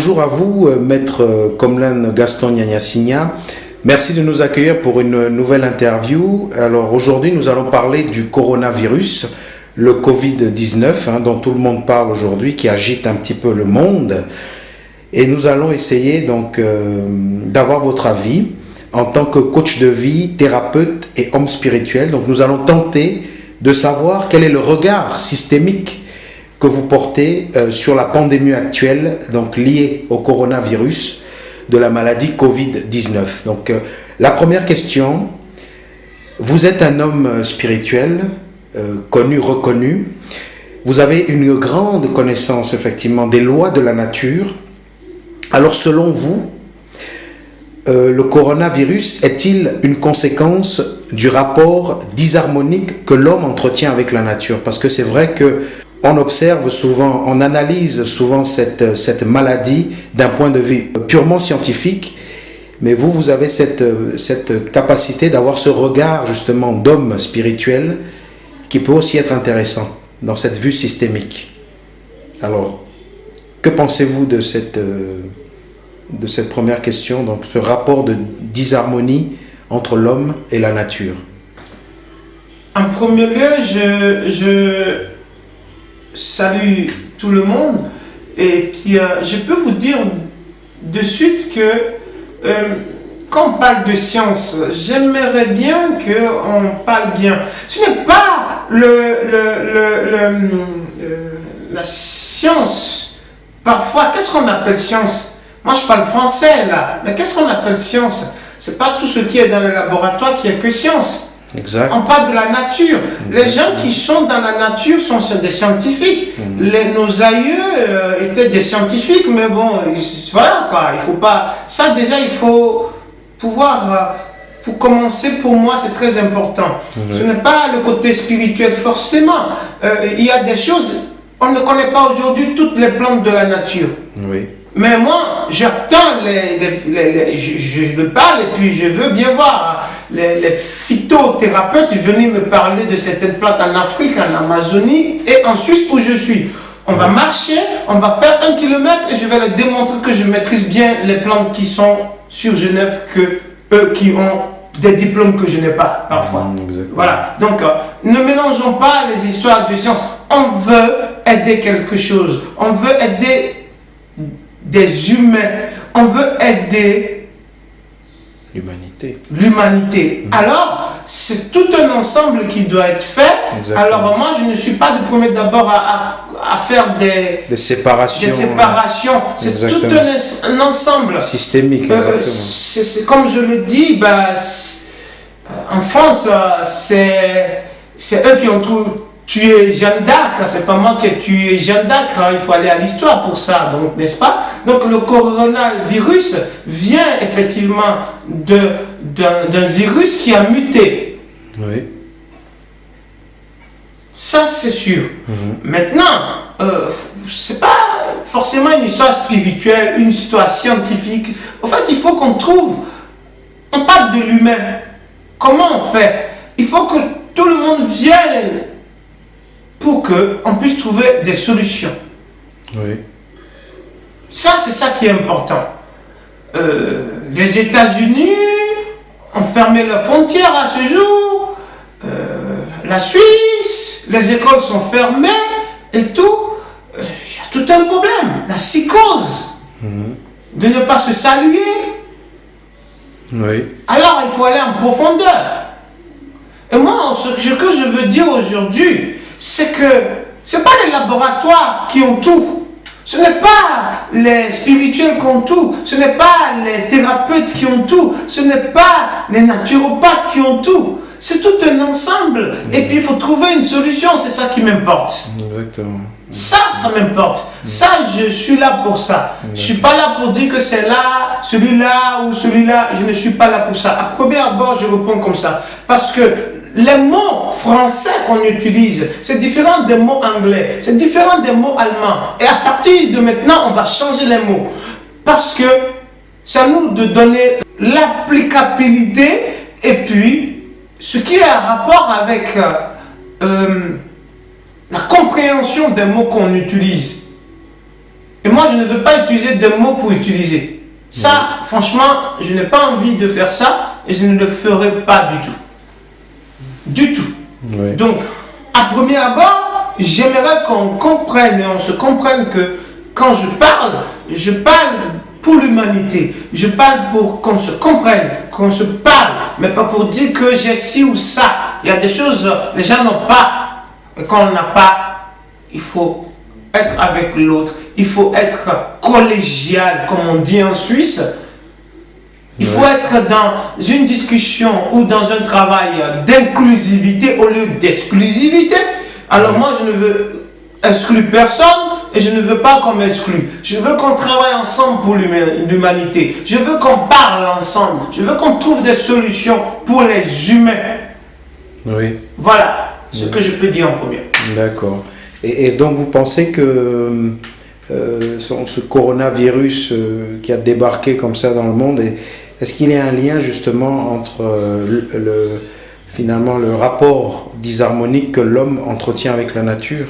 bonjour à vous, maître Komlan Gaston Gnagnasigna. Merci de nous accueillir pour une nouvelle interview. Alors aujourd'hui, nous allons parler du coronavirus, le Covid-19, dont tout le monde parle aujourd'hui, qui agite un petit peu le monde. Et nous allons essayer donc d'avoir votre avis en tant que coach de vie, thérapeute et homme spirituel. Donc nous allons tenter de savoir quel est le regard systémique que vous portez sur la pandémie actuelle, donc liée au coronavirus de la maladie Covid-19. Donc la première question, vous êtes un homme spirituel, connu, reconnu, vous avez une grande connaissance effectivement des lois de la nature. Alors selon vous, le coronavirus est-il une conséquence du rapport disharmonique que l'homme entretient avec la nature? Parce que c'est vrai que on observe souvent, on analyse souvent cette maladie d'un point de vue purement scientifique, mais vous avez cette capacité d'avoir ce regard justement d'homme spirituel qui peut aussi être intéressant dans cette vue systémique. Alors, que pensez-vous de cette première question, donc ce rapport de disharmonie entre l'homme et la nature? En premier lieu, je salue tout le monde et puis je peux vous dire de suite que quand on parle de science, j'aimerais bien qu'on parle bien. Ce n'est pas la science. Parfois, qu'est-ce qu'on appelle science? Moi, je parle français là, mais qu'est-ce qu'on appelle science? C'est pas tout ce qui est dans le laboratoire qui est que science. Exact. On parle de la nature. Les gens qui sont dans la nature sont des scientifiques. Nos aïeux étaient des scientifiques, mais bon, voilà quoi. Il faut pas. Ça déjà, il faut pouvoir. Pour commencer, pour moi, c'est très important. Ce n'est pas le côté spirituel forcément. Il y a des choses. On ne connaît pas aujourd'hui toutes les plantes de la nature. Oui. Mais moi, j'attends je le parle et puis je veux bien voir les phytothérapeutes venir me parler de certaines plantes en Afrique, en Amazonie et en Suisse où je suis. On va marcher, on va faire 1 kilomètre et je vais leur démontrer que je maîtrise bien les plantes qui sont sur Genève que eux qui ont des diplômes que je n'ai pas parfois. Voilà, donc ne mélangeons pas les histoires de science. On veut aider quelque chose, on veut aider des humains, on veut aider l'humanité. Alors, c'est tout un ensemble qui doit être fait. Exactement. Alors, moi, je ne suis pas le premier d'abord à faire des séparations. C'est tout un ensemble. Systémique, c'est comme je le dis, en France, c'est eux qui ont tué Jeanne d'Arc, c'est pas moi qui ai tué Jeanne d'Arc, il faut aller à l'histoire pour ça, donc n'est-ce pas? Donc le coronavirus vient effectivement d'un virus qui a muté. Oui. Ça c'est sûr. Maintenant, c'est pas forcément une histoire spirituelle, une histoire scientifique. En fait, il faut qu'on trouve, on parle de l'humain. Comment on fait? Il faut que tout le monde vienne pour qu'on puisse trouver des solutions. Oui. Ça, c'est ça qui est important. Les États-Unis ont fermé leurs frontières à ce jour. La Suisse, les écoles sont fermées et tout. Il y a tout un problème. La psychose de ne pas se saluer. Oui. Alors, il faut aller en profondeur. Et moi, ce que je veux dire aujourd'hui, c'est que ce n'est pas les laboratoires qui ont tout. Ce n'est pas les spirituels qui ont tout. Ce n'est pas les thérapeutes qui ont tout. Ce n'est pas les naturopathes qui ont tout. C'est tout un ensemble. Et puis il faut trouver une solution. C'est ça qui m'importe. Exactement. Ça m'importe. Ça, je suis là pour ça. Je ne suis pas là pour dire que c'est là, celui-là ou celui-là. Je ne suis pas là pour ça. À premier abord, je réponds comme ça. Parce que les mots français qu'on utilise, c'est différent des mots anglais, c'est différent des mots allemands. Et à partir de maintenant, on va changer les mots. Parce que c'est à nous de donner l'applicabilité et puis ce qui est en rapport avec la compréhension des mots qu'on utilise. Et moi, je ne veux pas utiliser des mots pour utiliser. Ça, franchement, je n'ai pas envie de faire ça et je ne le ferai pas du tout. Du tout. Oui. Donc, à premier abord, j'aimerais qu'on comprenne et on se comprenne que quand je parle pour l'humanité. Je parle pour qu'on se comprenne, qu'on se parle, mais pas pour dire que j'ai ci ou ça. Il y a des choses, les gens n'ont pas. Et quand on n'a pas, il faut être avec l'autre. Il faut être collégial, comme on dit en Suisse. Il faut être dans une discussion ou dans un travail d'inclusivité au lieu d'exclusivité. Alors moi, je ne veux exclure personne et je ne veux pas qu'on m'exclue. Je veux qu'on travaille ensemble pour l'humanité. Je veux qu'on parle ensemble. Je veux qu'on trouve des solutions pour les humains. Oui. Voilà ce que je peux dire en premier. D'accord. Et donc vous pensez que ce coronavirus qui a débarqué comme ça dans le monde, est-ce qu'il y a un lien justement entre finalement le rapport disharmonique que l'homme entretient avec la nature?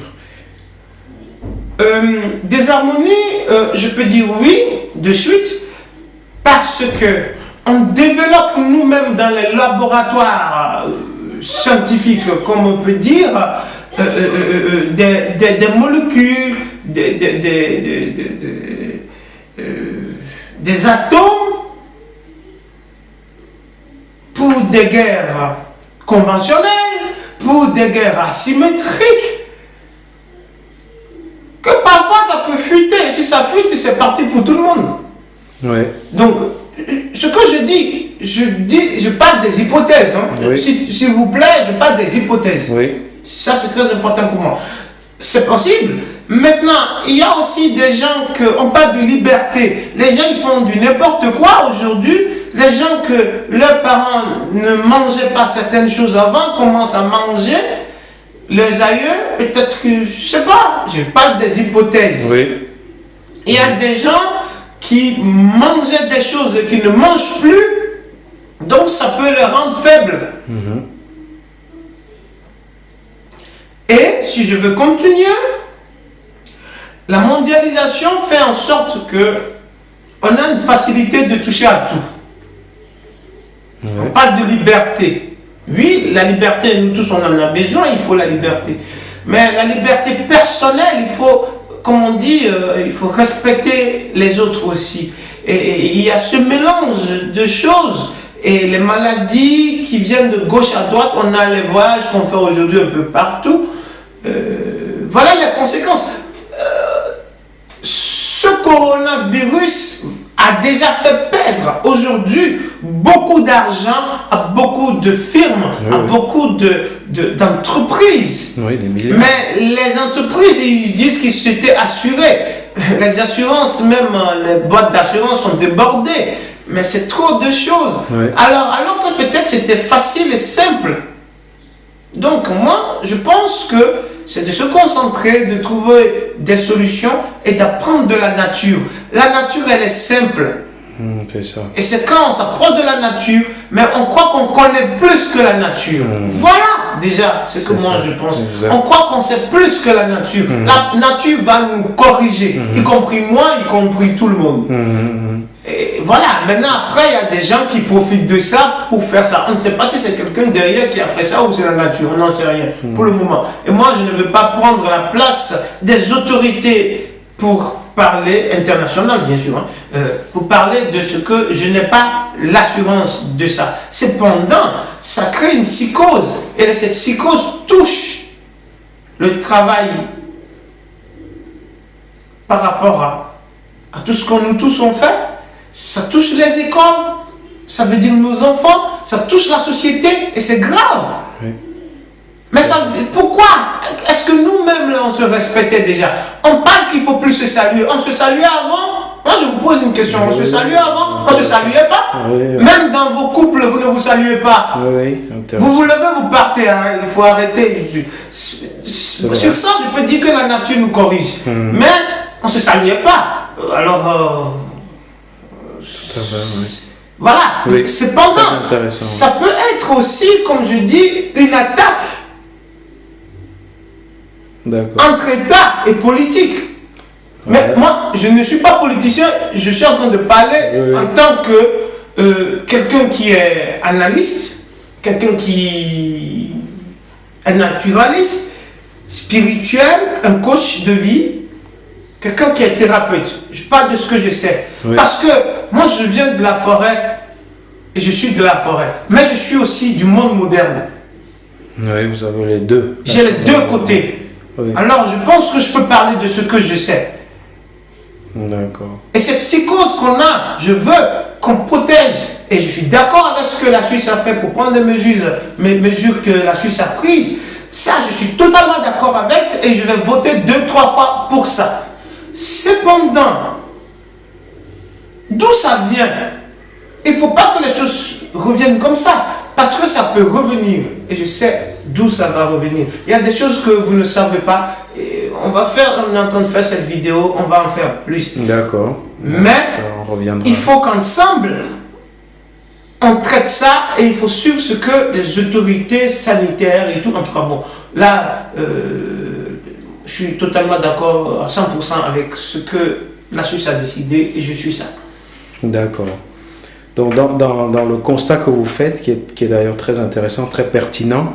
Désharmonie, je peux dire oui de suite, parce que on développe nous-mêmes dans les laboratoires scientifiques, comme on peut dire, des molécules, des atomes pour des guerres conventionnelles, pour des guerres asymétriques, que parfois ça peut fuiter. Si ça fuite, c'est parti pour tout le monde. Ouais. Donc, ce que je parle des hypothèses. Hein. Oui. S'il vous plaît, je parle des hypothèses. Oui. Ça, c'est très important pour moi. C'est possible. Maintenant, il y a aussi des gens on parle de liberté. Les gens, ils font du n'importe quoi aujourd'hui. Les gens que leurs parents ne mangeaient pas certaines choses avant commencent à manger. Les aïeux, peut-être que, je sais pas, je parle des hypothèses. Oui. Il y a des gens qui mangeaient des choses et qui ne mangent plus, donc ça peut les rendre faibles. Et si je veux continuer, la mondialisation fait en sorte que on a une facilité de toucher à tout. On parle de liberté. Oui, la liberté, nous tous on en a besoin, il faut la liberté. Mais la liberté personnelle, il faut, comme on dit, il faut respecter les autres aussi. Et il y a ce mélange de choses. Et les maladies qui viennent de gauche à droite, on a les voyages qu'on fait aujourd'hui un peu partout. Voilà les conséquences. Ce coronavirus a déjà fait perdre aujourd'hui beaucoup d'argent à beaucoup de firmes, à beaucoup d'entreprises. Oui, des milliards. Mais les entreprises, ils disent qu'ils s'étaient assurés. Les assurances, même les boîtes d'assurance sont débordées. Mais c'est trop de choses. Oui. Alors que peut-être c'était facile et simple. Donc moi, je pense que c'est de se concentrer, de trouver des solutions et d'apprendre de la nature. La nature, elle est simple. C'est ça. Et c'est quand on s'approche de la nature, mais on croit qu'on connaît plus que la nature. Voilà déjà ce que moi je pense. Exact. On croit qu'on sait plus que la nature. La nature va nous corriger, y compris moi, y compris tout le monde. Et voilà, maintenant après il y a des gens qui profitent de ça pour faire ça. On ne sait pas si c'est quelqu'un derrière qui a fait ça ou c'est la nature, on n'en sait rien pour le moment. Et moi je ne veux pas prendre la place des autorités pour parler, international bien sûr, hein, pour parler de ce que je n'ai pas l'assurance de ça. Cependant, ça crée une psychose et cette psychose touche le travail par rapport à tout ce que nous tous on fait. Ça touche les écoles, ça veut dire nos enfants, ça touche la société et c'est grave. Oui. Mais ça, pourquoi? Est-ce que nous-mêmes là on se respectait déjà? On parle qu'il faut plus se saluer. On se saluait avant? Moi je vous pose une question. On se saluait avant? On se saluait pas? Même dans vos couples vous ne vous saluez pas. Vous vous levez, vous partez. Hein? Il faut arrêter. Sur ça je peux dire que la nature nous corrige. Mais on se saluait pas. Alors voilà. Oui. Cependant, ça peut être aussi, comme je dis, une attaque entre État et politique. Mais Ouais. moi, je ne suis pas politicien, je suis en train de parler Oui. en tant que quelqu'un qui est analyste, quelqu'un qui est naturaliste, spirituel, un coach de vie, quelqu'un qui est thérapeute. Je parle de ce que je sais. Oui. Parce que moi, je viens de la forêt et je suis de la forêt. Mais je suis aussi du monde moderne. Oui, vous avez les deux. J'ai les deux côtés. Oui. Alors, je pense que je peux parler de ce que je sais. D'accord. Et cette psychose qu'on a, je veux qu'on protège. Et je suis d'accord avec ce que la Suisse a fait pour prendre les mesures que la Suisse a prises. Ça, je suis totalement d'accord avec et je vais voter 2-3 fois pour ça. Cependant, d'où ça vient? Il ne faut pas que les choses reviennent comme ça. Parce que ça peut revenir. Et je sais d'où ça va revenir. Il y a des choses que vous ne savez pas. Et on est en train de faire cette vidéo, on va en faire plus. D'accord. Mais on reviendra. il faut qu'ensemble, on traite ça et il faut suivre ce que les autorités sanitaires et tout. En tout cas, bon, là, je suis totalement d'accord à 100% avec ce que la Suisse a décidé et je suis ça. D'accord. Donc, dans le constat que vous faites, qui est d'ailleurs très intéressant, très pertinent,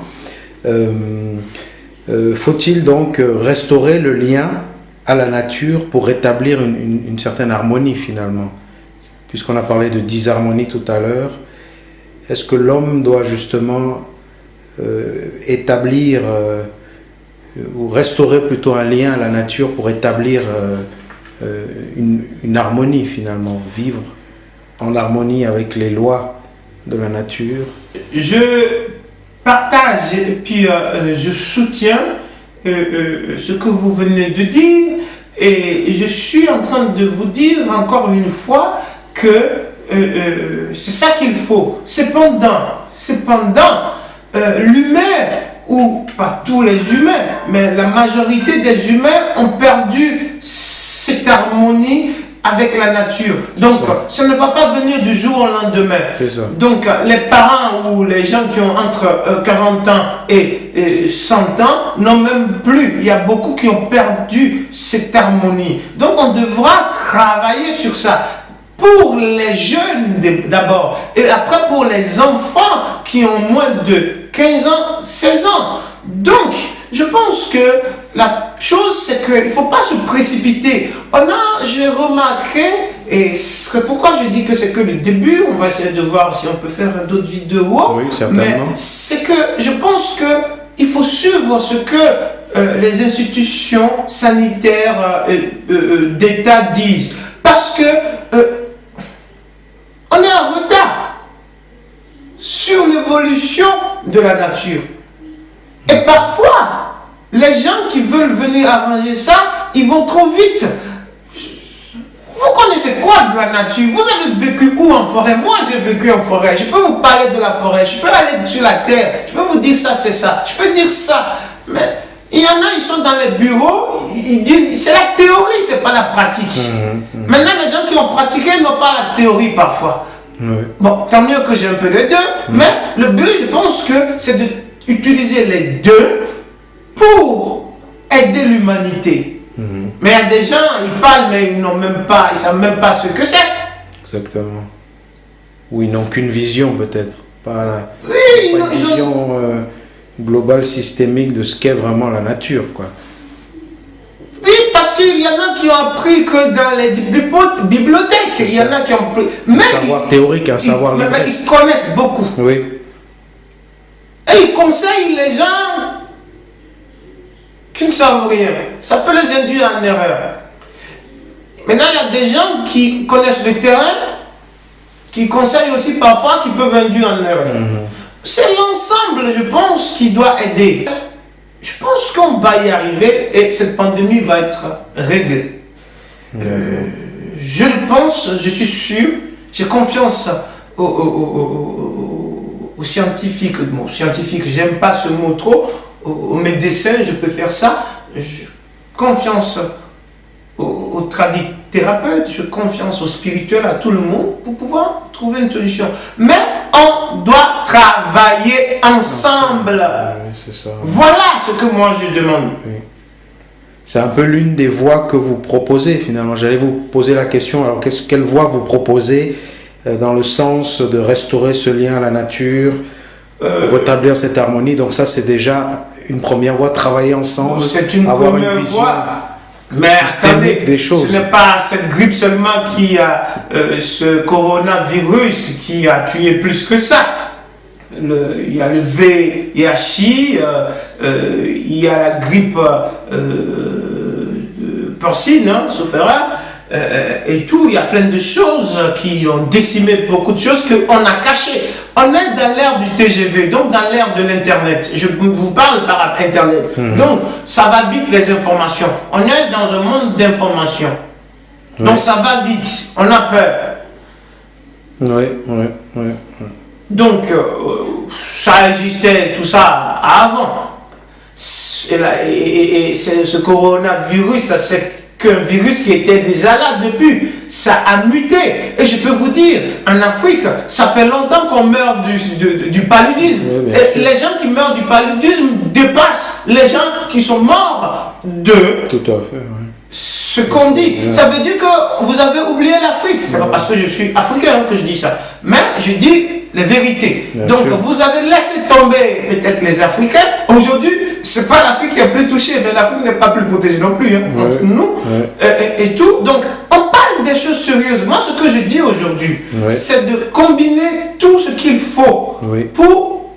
faut-il donc restaurer le lien à la nature pour rétablir une certaine harmonie finalement? Puisqu'on a parlé de disharmonie tout à l'heure, est-ce que l'homme doit justement établir ou restaurer plutôt un lien à la nature pour établir une harmonie finalement, vivre en harmonie avec les lois de la nature? Je partage et puis je soutiens ce que vous venez de dire et je suis en train de vous dire encore une fois que c'est ça qu'il faut. Cependant, l'humain, ou pas tous les humains, mais la majorité des humains ont perdu cette harmonie avec la nature. Donc, ça ne va pas venir du jour au lendemain. C'est ça. Donc, les parents ou les gens qui ont entre 40 ans et 100 ans n'ont même plus. Il y a beaucoup qui ont perdu cette harmonie. Donc, on devra travailler sur ça. Pour les jeunes d'abord, et après pour les enfants qui ont moins de 15 ans, 16 ans. Donc, je pense que la chose, c'est qu'il ne faut pas se précipiter. J'ai remarqué, et c'est pourquoi je dis que c'est que le début, on va essayer de voir si on peut faire d'autres vidéos. Oui, certainement. Mais c'est que je pense qu'il faut suivre ce que les institutions sanitaires d'État disent. Parce que on est en retard sur l'évolution de la nature. Et parfois, les gens qui veulent venir arranger ça, ils vont trop vite. Vous connaissez quoi de la nature? Vous avez vécu où en forêt? Moi, j'ai vécu en forêt. Je peux vous parler de la forêt. Je peux aller sur la terre. Je peux vous dire ça, c'est ça. Je peux dire ça. Mais il y en a, ils sont dans les bureaux. Ils disent, c'est la théorie, c'est pas la pratique. Maintenant, les gens qui ont pratiqué n'ont pas la théorie parfois. Oui. Bon, tant mieux que j'ai un peu les deux. Mais le but, je pense que c'est d'utiliser les deux pour aider l'humanité. Mais il y a des gens, ils parlent, mais ils ne savent même pas ce que c'est. Exactement. Ou ils n'ont qu'une vision peut-être, pas Oui, une vision globale, systémique de ce qu'est vraiment la nature, quoi. Oui, parce qu'il y en a qui ont appris que dans les bibliothèques, il y en a qui ont appris. Un savoir théorique, un savoir mais linguistique. ils connaissent beaucoup. Oui. Et ils conseillent les gens qui ne savent rien. Ça peut les induire en erreur. Maintenant, il y a des gens qui connaissent le terrain, qui conseillent aussi parfois, qui peuvent induire en erreur. C'est l'ensemble, je pense, qui doit aider. Je pense qu'on va y arriver et cette pandémie va être réglée. Je le pense, je suis sûr, j'ai confiance aux scientifiques. Bon, scientifique, j'aime pas ce mot trop. Aux médecins, je peux faire ça. Confiance aux tradithérapeutes, je confiance aux spirituels, à tout le monde pour pouvoir trouver une solution. Mais on doit travailler ensemble. Oui, c'est ça. Voilà ce que moi je demande. Oui. C'est un peu l'une des voies que vous proposez finalement. J'allais vous poser la question, alors quelle voie vous proposez dans le sens de restaurer ce lien à la nature, rétablir cette harmonie. Donc ça c'est déjà une première voie, travailler ensemble, avoir une vision systémique des choses. Ce n'est pas cette grippe seulement qui a ce coronavirus qui a tué plus que ça. Il y a le VIH, il y a la grippe porcine, hein, sauf erreur, et tout. Il y a plein de choses qui ont décimé beaucoup de choses qu'on a cachées. On est dans l'ère du TGV, donc dans l'ère de l'Internet. Je vous parle par Internet. Donc, ça va vite les informations. On est dans un monde d'informations. Donc, ça va vite. On a peur. Oui. Donc, ça existait, tout ça, avant. Et ce coronavirus, c'est qu'un virus qui était déjà là depuis. Ça a muté. Et je peux vous dire, en Afrique, ça fait longtemps qu'on meurt du paludisme. Oui, et les gens qui meurent du paludisme dépassent les gens qui sont morts de... Tout à fait, oui. Ce qu'on dit, ça veut dire que vous avez oublié l'Afrique. C'est pas parce que je suis africain que je dis ça. Mais je dis les vérités. Bien Donc sûr. vous avez laissé tomber peut-être les Africains. Aujourd'hui, c'est pas l'Afrique qui est plus touchée, mais l'Afrique n'est pas plus protégée non plus, hein, entre nous et tout. Donc on parle des choses sérieuses. Moi, ce que je dis aujourd'hui, c'est de combiner tout ce qu'il faut pour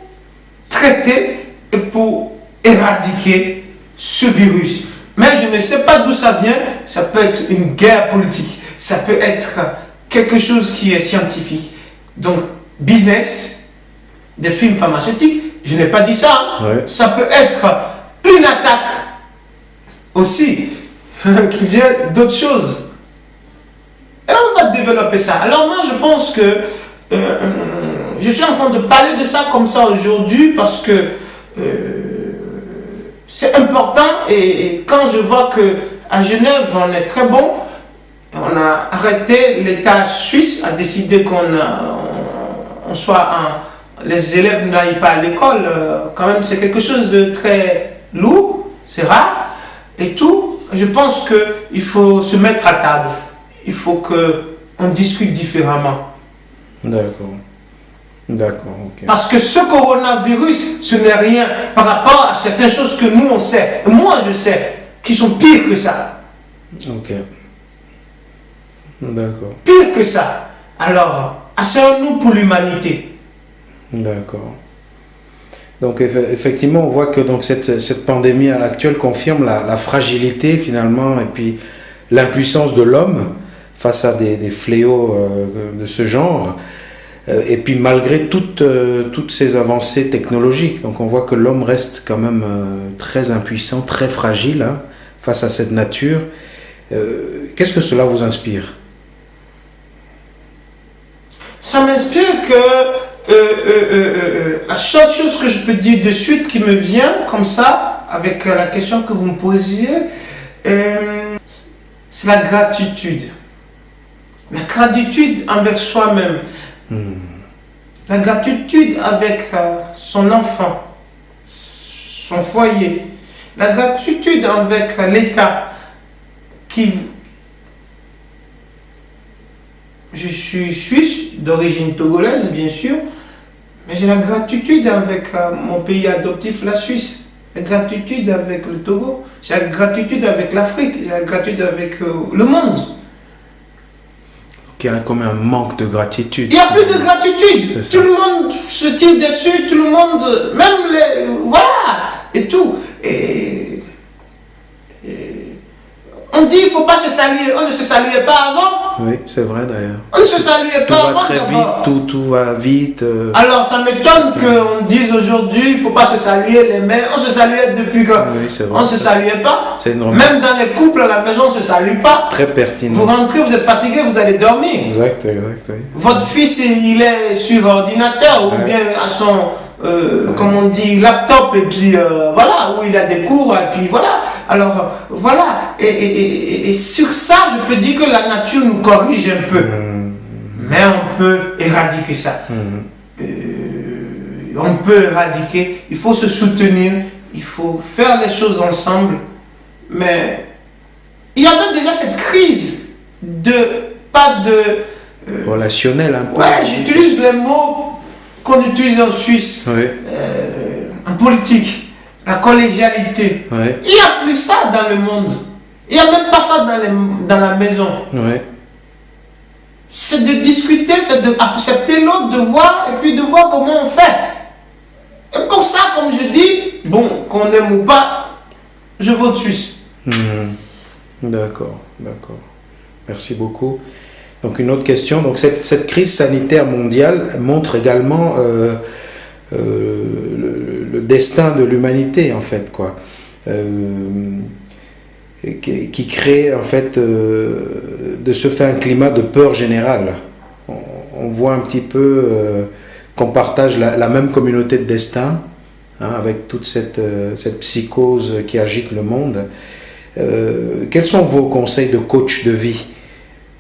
traiter et pour éradiquer ce virus. Mais je ne sais pas d'où ça vient. Ça peut être une guerre politique. Ça peut être quelque chose qui est scientifique. Donc, business, des films pharmaceutiques, je n'ai pas dit ça. Ça peut être une attaque aussi qui vient d'autres choses. Et on va développer ça. Alors moi, je pense que je suis en train de parler de ça comme ça aujourd'hui parce que c'est important et quand je vois qu'à Genève, on est très bon, on a arrêté, l'État suisse a décidé qu'on soit les élèves n'aillent pas à l'école, quand même c'est quelque chose de très lourd, c'est rare et tout. Je pense qu'il faut se mettre à table, il faut qu'on discute différemment. D'accord, ok. Parce que ce coronavirus, ce n'est rien par rapport à certaines choses que nous on sait, et moi je sais, qui sont pires que ça. Ok. D'accord. Pire que ça. Alors, asseyons-nous pour l'humanité. D'accord. Donc effectivement, on voit que donc, cette pandémie actuelle confirme la fragilité finalement et puis l'impuissance de l'homme face à des fléaux de ce genre. Et puis malgré toutes ces avancées technologiques, donc on voit que l'homme reste quand même très impuissant, très fragile hein, face à cette nature. Qu'est-ce que cela vous inspire? Ça m'inspire que la seule chose que je peux dire de suite qui me vient comme ça, avec la question que vous me posiez, c'est la gratitude. La gratitude envers soi-même. La gratitude avec son enfant, son foyer. La gratitude avec l'État qui... Je suis suisse, d'origine togolaise bien sûr, mais j'ai la gratitude avec mon pays adoptif, la Suisse. La gratitude avec le Togo. J'ai la gratitude avec l'Afrique. J'ai la gratitude avec le monde. Il y a comme un manque de gratitude. Il n'y a plus de gratitude. Tout le monde se tire dessus, tout le monde, même les... Voilà, et tout. Et on dit qu'il ne faut pas se saluer. On ne se saluait pas avant. Oui, c'est vrai d'ailleurs. On ne se saluait pas avant. Tout va très vite, tout va vite. Alors ça m'étonne qu'on dise aujourd'hui il ne faut pas se saluer les mains. On se saluait depuis quand Oui, c'est vrai. on ne se saluait pas. C'est normal. Même dans les couples à la maison, on ne se salue pas. Très pertinent. Vous rentrez, vous êtes fatigué, vous allez dormir. Exact, oui. Votre fils, il est sur ordinateur ou bien à son, comme on dit, laptop, et puis voilà, où il a des cours, et puis voilà. Alors voilà, et sur ça, je peux dire que la nature nous corrige un peu. Mais on peut éradiquer ça. On peut éradiquer, il faut se soutenir, il faut faire les choses ensemble, mais il y avait déjà cette crise pas de... Relationnel un peu. Ouais, j'utilise les mots qu'on utilise en Suisse, Oui. En politique, la collégialité. Oui. Il n'y a plus ça dans le monde. Il n'y a même pas ça dans la maison. Oui. C'est de discuter, c'est d'accepter l'autre, de voir, et puis de voir comment on fait. Et pour ça, comme je dis, bon, qu'on aime ou pas, je vote Suisse. D'accord, d'accord. Merci beaucoup. Donc une autre question. Donc cette crise sanitaire mondiale montre également le destin de l'humanité en fait, quoi. Qui crée en fait de ce fait un climat de peur générale. On voit un petit peu qu'on partage la même communauté de destin, hein, avec toute cette psychose qui agite le monde. Quels sont vos conseils de coach de vie,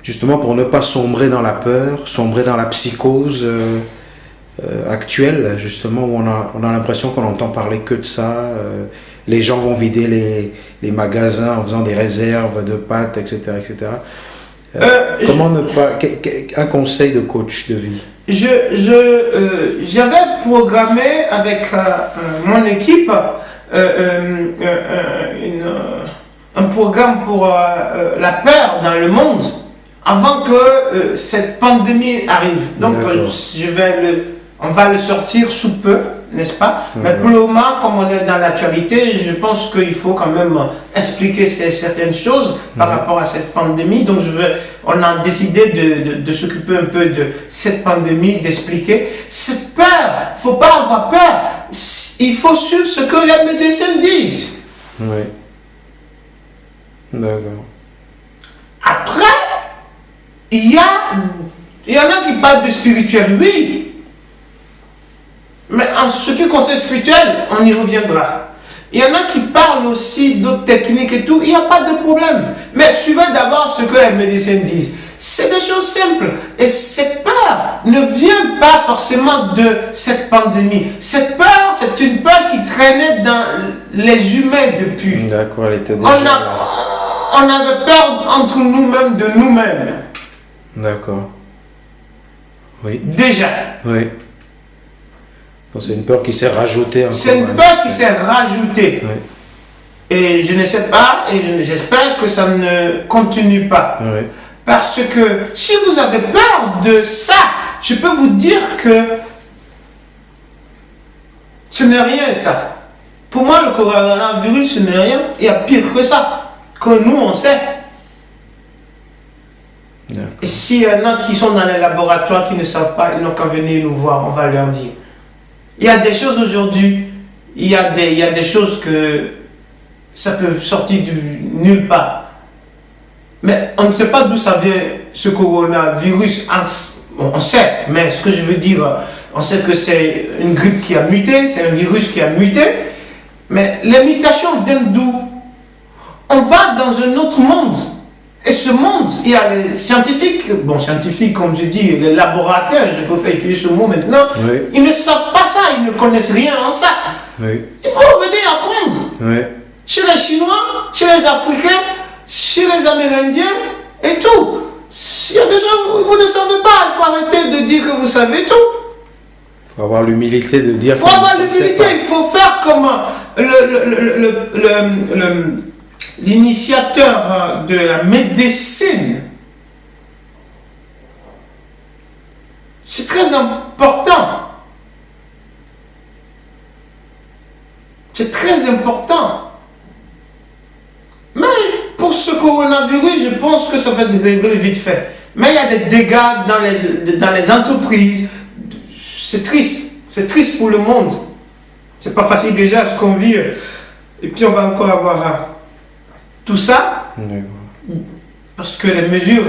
justement pour ne pas sombrer dans la peur, sombrer dans la psychose actuelle, justement, où on a l'impression qu'on n'entend parler que de ça. Les gens vont vider les magasins en faisant des réserves de pâtes, etc. etc. Comment ne pas... Un conseil de coach de vie. J'avais programmé avec mon équipe un programme pour la peur dans le monde avant que cette pandémie arrive. Donc on va le sortir sous peu, n'est-ce pas? Mais pour le moment, comme on est dans l'actualité, je pense qu'il faut quand même expliquer certaines choses par rapport à cette pandémie. Donc on a décidé de s'occuper un peu de cette pandémie, d'expliquer. Cette peur, il ne faut pas avoir peur. Il faut suivre ce que les médecins disent. Oui. D'accord. Après, il y en a qui parlent de spirituel, oui. Mais en ce qui concerne spirituel, on y reviendra. Il y en a qui parlent aussi d'autres techniques et tout, il n'y a pas de problème. Mais suivez d'abord ce que les médecins disent. C'est des choses simples. Et cette peur ne vient pas forcément de cette pandémie. Cette peur, c'est une peur qui traînait dans les humains depuis. D'accord, elle était déjà là. On avait peur entre nous-mêmes de nous-mêmes. D'accord. Oui. Déjà. Oui. Donc c'est une peur qui s'est rajoutée encore. C'est une peur qui s'est rajoutée. Oui. Et je ne sais pas, et j'espère que ça ne continue pas. Oui. Parce que si vous avez peur de ça, je peux vous dire que ce n'est rien ça. Pour moi, le coronavirus, ce n'est rien. Il y a pire que ça. Que nous, on sait. Et s'il y en a qui sont dans les laboratoires qui ne savent pas, ils n'ont qu'à venir nous voir, on va leur dire. Il y a des choses aujourd'hui, il y a des choses que ça peut sortir du nulle part. Mais on ne sait pas d'où ça vient, ce coronavirus. On sait, mais ce que je veux dire, on sait que c'est une grippe qui a muté, c'est un virus qui a muté. Mais les mutations viennent d'où? On va dans un autre monde. Et ce monde, il y a les scientifiques, comme je dis, les laboratoires, je peux faire utiliser ce mot maintenant, oui. Ils ne savent pas ça, ils ne connaissent rien en ça. Oui. Il faut venir apprendre. Oui. Chez les Chinois, chez les Africains, chez les Amérindiens et tout. Il y a des gens, vous ne savez pas, il faut arrêter de dire que vous savez tout. Il faut avoir l'humilité de dire. Il faut avoir l'humilité, il faut faire comme l'initiateur de la médecine. C'est très important. C'est très important. Mais pour ce coronavirus, je pense que ça va être réglé vite fait. Mais il y a des dégâts dans les entreprises. C'est triste. C'est triste pour le monde. C'est pas facile déjà ce qu'on vit. Et puis on va encore avoir tout ça. Parce que les mesures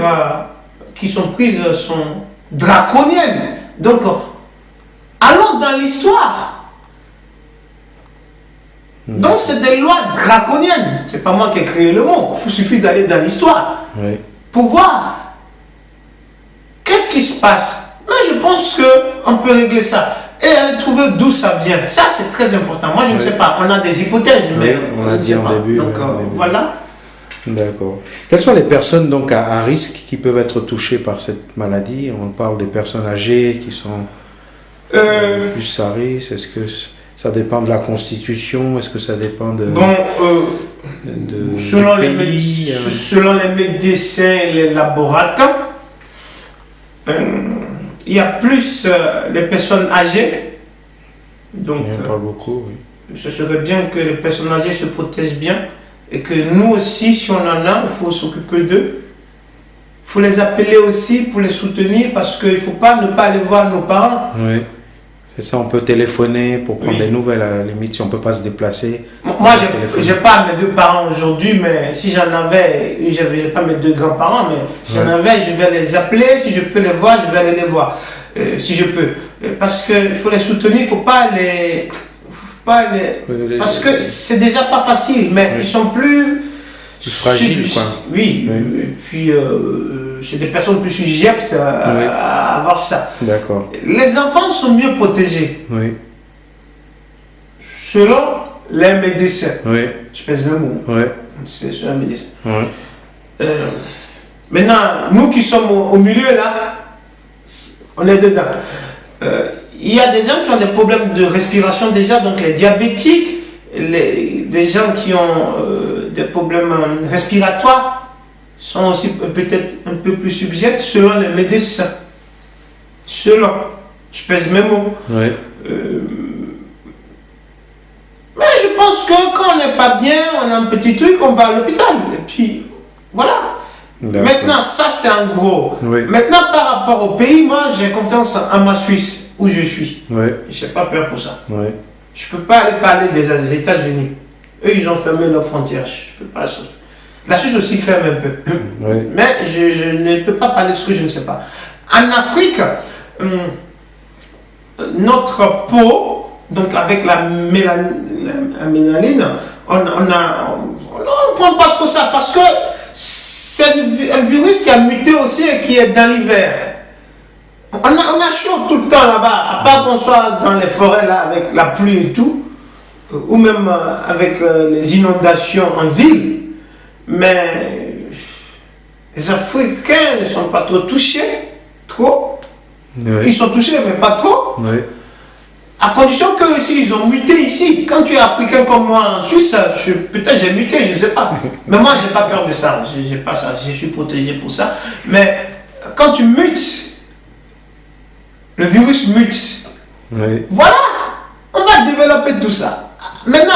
qui sont prises sont draconiennes. Donc, allons dans l'histoire. Donc, c'est des lois draconiennes. C'est pas moi qui ai créé le mot. Il suffit d'aller dans l'histoire pour voir qu'est-ce qui se passe. Mais je pense qu'on peut régler ça et trouver d'où ça vient. Ça, c'est très important. Moi, je ne sais pas. On a des hypothèses, mais on a dit en début. Donc, voilà. D'accord. Quelles sont les personnes donc à risque qui peuvent être touchées par cette maladie? On parle des personnes âgées qui sont plus à risque. Est-ce que ça dépend de la constitution? Est-ce que ça dépend de, selon, du pays? Selon les médecins et les laboratoires, il y a plus les personnes âgées. Donc, on parle beaucoup, oui. Ce serait bien que les personnes âgées se protègent bien et que nous aussi, si on en a, il faut s'occuper d'eux. Il faut les appeler aussi pour les soutenir parce qu'il ne faut pas ne pas aller voir nos parents. Oui, c'est ça, on peut téléphoner pour prendre des nouvelles à la limite si on ne peut pas se déplacer. Moi, je n'ai pas mes deux parents aujourd'hui, mais si j'en avais, je n'ai pas mes deux grands-parents, mais si j'en avais, je vais les appeler. Si je peux les voir, je vais aller les voir, si je peux. Parce qu'il faut les soutenir, il ne faut pas les... parce que c'est déjà pas facile, mais ils sont plus fragiles, quoi. Oui, et puis c'est des personnes plus sujettes à avoir ça. D'accord. Les enfants sont mieux protégés. Oui. Selon les médecins. Oui. Je pèse le mot. Oui. C'est selon les médecins. Oui. Maintenant, nous qui sommes au milieu là, on est dedans. Il y a des gens qui ont des problèmes de respiration déjà, donc les diabétiques, des gens qui ont des problèmes respiratoires sont aussi peut-être un peu plus sujets selon les médecins. Selon, je pèse mes mots. Oui. Mais je pense que quand on n'est pas bien, on a un petit truc, on va à l'hôpital. Et puis, voilà. Maintenant, ça c'est en gros. Oui. Maintenant, par rapport au pays, moi j'ai confiance en ma Suisse, où je suis. Oui. Je n'ai pas peur pour ça. Oui. Je ne peux pas aller parler des États-Unis. Eux, ils ont fermé leurs frontières. Je peux pas. La Suisse aussi ferme un peu. Oui. Mais je ne peux pas parler de ce que je ne sais pas. En Afrique, notre peau, donc avec la mélanine, on ne prend pas trop ça parce que c'est un virus qui a muté aussi et qui est dans l'hiver. On a chaud tout le temps là-bas, à part qu'on soit dans les forêts là avec la pluie et tout, ou même avec les inondations en ville. Mais les Africains ne sont pas trop touchés, trop. Oui. Ils sont touchés, mais pas trop. Oui. À condition que si ils ont muté ici, quand tu es africain comme moi en Suisse, peut-être j'ai muté, je ne sais pas. Mais moi, je n'ai pas peur de ça. J'ai pas ça. Je suis protégé pour ça. Mais quand tu mutes, le virus mute. Oui. Voilà, on va développer tout ça. Maintenant,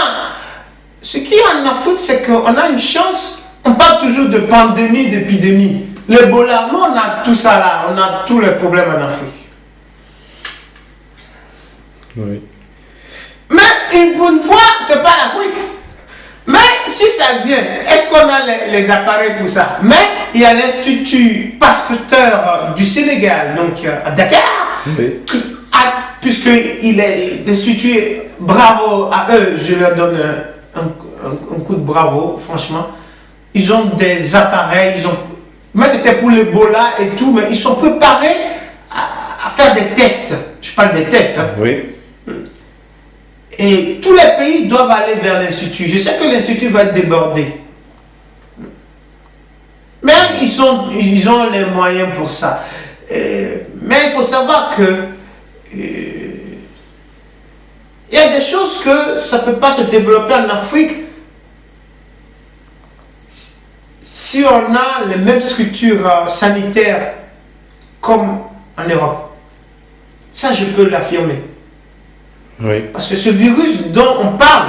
ce qui est en Afrique, c'est qu'on a une chance. On parle toujours de pandémie, d'épidémie. L'Ebola, nous, on a tout ça là. On a tous les problèmes en Afrique. Oui. Mais pour une fois, c'est pas l'Afrique. Mais si ça vient, est-ce qu'on a les appareils pour ça? Mais il y a l'Institut Pasteur du Sénégal, donc à Dakar, Oui. qui a, puisqu'il est l'Institut, bravo à eux, je leur donne un coup de bravo, franchement. Ils ont des appareils, mais c'était pour l'Ebola et tout, mais ils sont préparés à faire des tests. Je parle des tests. Hein. Oui. Et tous les pays doivent aller vers l'Institut. Je sais que l'Institut va être débordé. Mais ils ont les moyens pour ça. Mais il faut savoir que il y a des choses que ça ne peut pas se développer en Afrique si on a les mêmes structures sanitaires comme en Europe. Ça, je peux l'affirmer. Oui. Parce que ce virus dont on parle,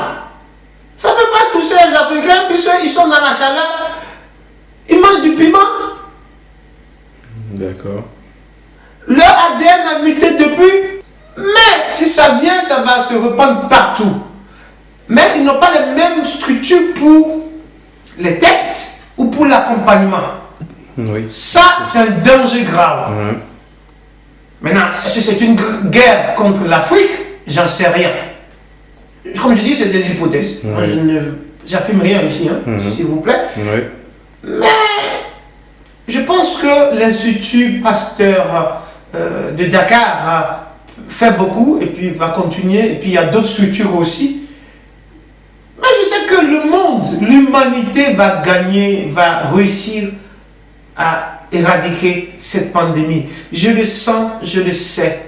ça ne peut pas toucher les Africains puisqu'ils sont dans la chaleur. Ils mangent du piment. D'accord. Leur ADN a muté depuis. Mais si ça vient, ça va se répandre partout. Mais ils n'ont pas les mêmes structures pour les tests ou pour l'accompagnement. Oui. Ça, c'est un danger grave. Oui. Maintenant, est-ce que c'est une guerre contre l'Afrique? J'en sais rien. Comme je dis, c'est des hypothèses. Oui. Moi, j'affirme rien ici, hein, s'il vous plaît. Oui. Mais je pense que l'Institut Pasteur de Dakar fait beaucoup et puis va continuer. Et puis il y a d'autres structures aussi. Mais je sais que le monde, l'humain, l'humanité va gagner, va réussir à éradiquer cette pandémie. Je le sens, je le sais.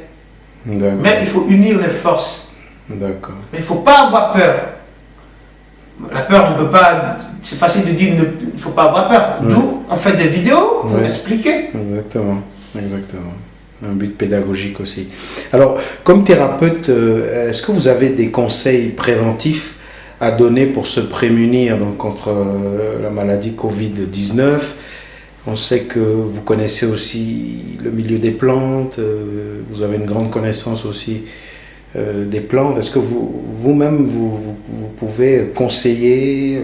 Mais il faut unir les forces. D'accord. Mais il ne faut pas avoir peur. La peur, on ne peut pas... C'est facile de dire il ne faut pas avoir peur. Oui. D'où on fait des vidéos pour expliquer. Exactement. Exactement. Un but pédagogique aussi. Alors, comme thérapeute, est-ce que vous avez des conseils préventifs à donner pour se prémunir donc, contre la maladie Covid-19 ? On sait que vous connaissez aussi le milieu des plantes, vous avez une grande connaissance aussi des plantes. Est-ce que vous-même, vous pouvez conseiller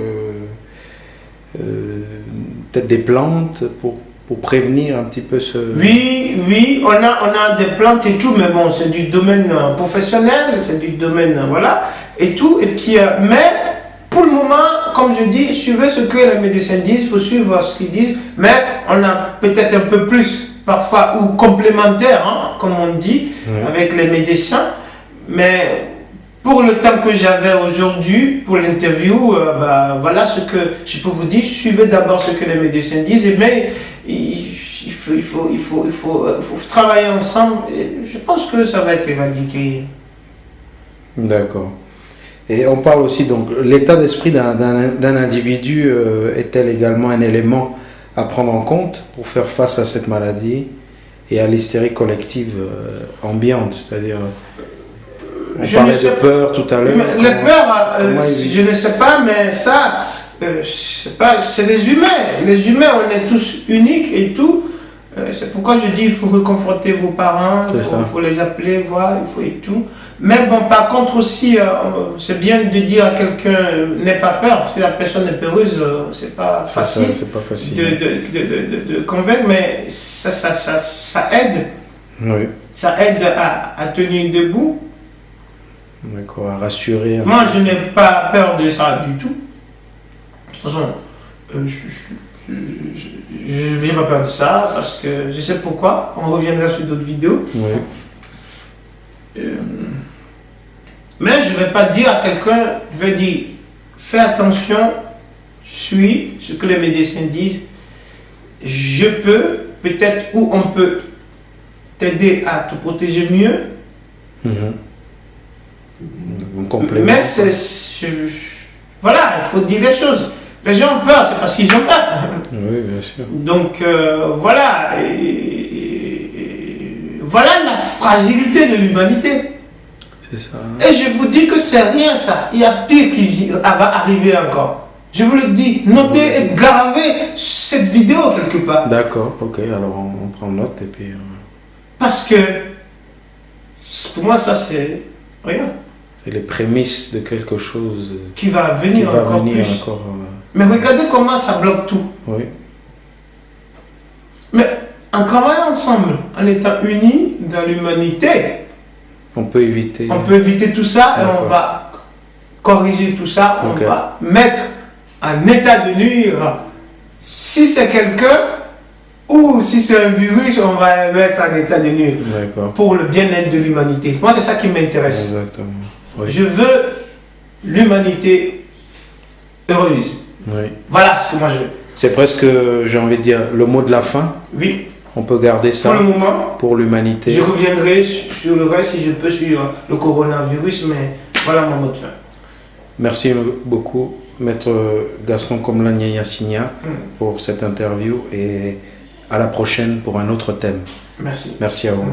peut-être des plantes pour prévenir un petit peu ce... Oui, on a des plantes et tout, mais bon, c'est du domaine professionnel, c'est du domaine, voilà, et tout. Et puis, mais pour le moment, comme je dis, suivez ce que les médecins disent, il faut suivre ce qu'ils disent, mais on a peut-être un peu plus, parfois, ou complémentaire, hein, comme on dit, avec les médecins. Mais pour le temps que j'avais aujourd'hui, pour l'interview, voilà ce que je peux vous dire. Suivez d'abord ce que les médecins disent, mais il faut travailler ensemble. Et je pense que ça va être éradiqué. D'accord. Et on parle aussi, donc, l'état d'esprit d'un individu est-elle également un élément à prendre en compte pour faire face à cette maladie et à l'hystérie collective ambiante, c'est-à-dire... On parlait de peur tout à l'heure. Les peurs, je ne sais pas, mais ça, c'est les humains. Les humains, on est tous uniques et tout. C'est pourquoi je dis il faut reconforter vos parents, il faut les appeler, voir, il faut et tout. Mais bon, par contre aussi, c'est bien de dire à quelqu'un n'aie pas peur. Si la personne est peureuse, c'est pas facile. C'est pas facile. De convaincre, mais ça aide. Oui. Ça aide à tenir debout. D'accord, à rassurer. Moi, je n'ai pas peur de ça du tout. De toute façon, je n'ai pas peur de ça parce que je sais pourquoi. On reviendra sur d'autres vidéos. Oui. Mais je ne vais pas dire à quelqu'un, je vais dire, fais attention, suis ce que les médecins disent. Je peux, peut-être, ou on peut t'aider à te protéger mieux. Mais voilà, il faut dire les choses. Les gens ont peur, c'est parce qu'ils ont peur. Oui, bien sûr. Donc voilà, voilà la fragilité de l'humanité. C'est ça. Et je vous dis que c'est rien ça. Il y a pire qui va arriver encore. Je vous le dis, notez et gravez cette vidéo quelque part. D'accord, ok, alors on prend note et puis... Parce que pour moi ça c'est rien. C'est les prémices de quelque chose qui va venir encore plus. Mais regardez comment ça bloque tout. Oui. Mais en travaillant ensemble, en étant unis dans l'humanité, on peut éviter tout ça et on va corriger tout ça. On va mettre en état de nuire. Si c'est quelqu'un ou si c'est un virus, on va le mettre en état de nuire. Pour le bien-être de l'humanité. Moi, c'est ça qui m'intéresse. Exactement. Oui. Je veux l'humanité heureuse. Oui. Voilà ce que moi je veux. C'est presque, j'ai envie de dire, le mot de la fin. Oui. On peut garder ça pour le moment, pour l'humanité. Je reviendrai sur le reste si je peux sur le coronavirus, mais voilà mon mot de fin. Merci beaucoup, Maître Gaston Komlan-Nyanyasinya, pour cette interview et à la prochaine pour un autre thème. Merci. Merci à vous.